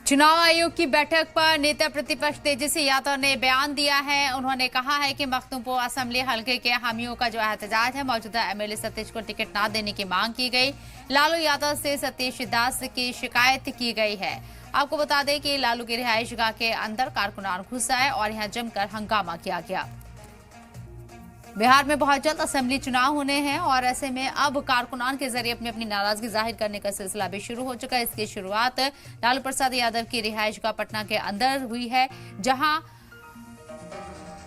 चुनाव आयोग की बैठक पर नेता प्रतिपक्ष तेजस्वी यादव ने बयान दिया है। उन्होंने कहा है कि मखदूमपुर असेंबली हलके के हामियों का जो एहतजाज है, मौजूदा एमएलए सतीश को टिकट न देने की मांग की गई। लालू यादव से सतीश दास की शिकायत की गई है। आपको बता दें कि लालू की रिहाइश गाह के अंदर कारकुनान घुस आए और यहां जमकर हंगामा किया गया। बिहार में बहुत जल्द असेंबली चुनाव होने हैं और ऐसे में अब कारकुनान के जरिए अपनी नाराजगी जाहिर करने का सिलसिला भी शुरू हो चुका है। इसकी शुरुआत लालू प्रसाद यादव की रिहाइशगाह पटना के अंदर हुई है, जहां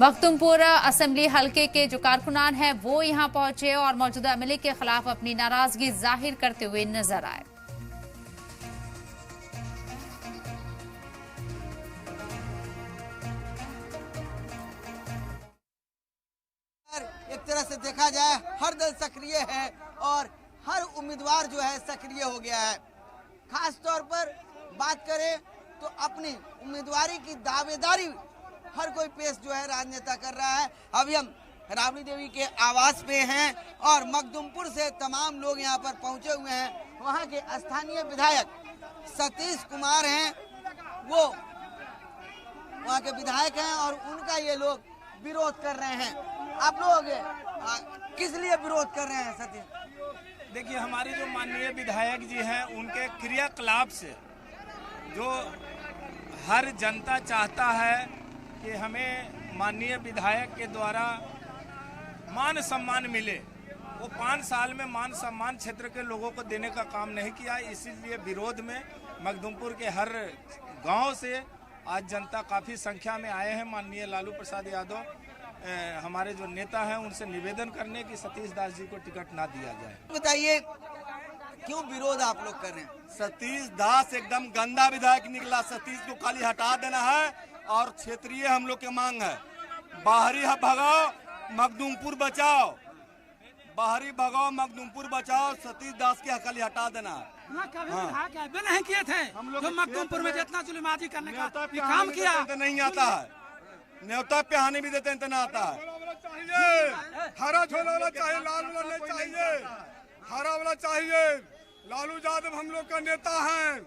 मखदूमपुर असेंबली हलके के जो कारकुनान हैं वो यहां पहुंचे और मौजूदा एमएलए के खिलाफ अपनी नाराजगी जाहिर करते हुए नजर आए। एक तरह से देखा जाए हर दल सक्रिय है और हर उम्मीदवार जो है सक्रिय हो गया है। खास तौर पर बात करें तो अपनी उम्मीदवारी की दावेदारी हर कोई पेश जो है राजनेता कर रहा है। अभी हम राबड़ी देवी के आवास पे हैं और मखदूमपुर से तमाम लोग यहाँ पर पहुंचे हुए हैं। वहाँ के स्थानीय विधायक सतीश कुमार हैं, वो वहाँ के विधायक हैं और उनका ये लोग विरोध कर रहे हैं। आप लोग किस लिए विरोध कर रहे हैं सतीश? देखिए, हमारे जो माननीय विधायक जी हैं उनके क्रियाकलाप से जो हर जनता चाहता है कि हमें माननीय विधायक के द्वारा मान सम्मान मिले, वो 5 साल में मान सम्मान क्षेत्र के लोगों को देने का काम नहीं किया। इसीलिए विरोध में मखदूमपुर के हर गांव से आज जनता काफ़ी संख्या में आए हैं। माननीय लालू प्रसाद यादव हमारे जो नेता हैं उनसे निवेदन करने की सतीश दास जी को टिकट ना दिया जाए। बताइए क्यों विरोध आप लोग कर रहे हैं? सतीश दास एकदम गंदा विधायक निकला। सतीश को खाली हटा देना है और क्षेत्रीय हम लोग की मांग है। बाहरी भगाओ, मखदूमपुर बचाओ। बाहरी भगाओ, मखदूमपुर बचाओ। सतीश दास के खाली हटा देना है। नहीं किए थे हम लोग मखदूमपुर में जितना जुल्माजी करने का काम किया नहीं आता है। न्योता पे हानि भी देते हैं तो ना आता है। हरा छोला वाला चाहिए, लाल वाला चाहिए, हरा वाला चाहिए। लालू यादव हम लोग का नेता है,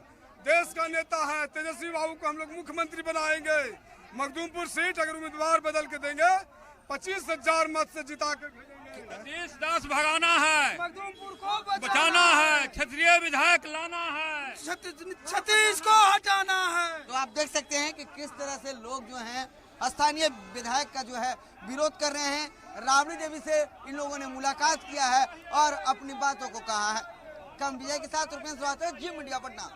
देश का नेता है। तेजस्वी बाबू को हम लोग मुख्यमंत्री बनाएंगे। मखदूमपुर सीट अगर उम्मीदवार बदल के देंगे 25,000 मत से जिता के सतीश दास भगाना है, मखदूमपुर को बचाना है, क्षेत्रीय विधायक लाना है, सतीश को हटाना है। तो आप देख सकते हैं कि किस तरह से लोग जो हैं स्थानीय विधायक का जो है विरोध कर रहे हैं। राबड़ी देवी से इन लोगों ने मुलाकात किया है और अपनी बातों को कहा है। कम विजय के साथ रुपेश जी मीडिया पटना।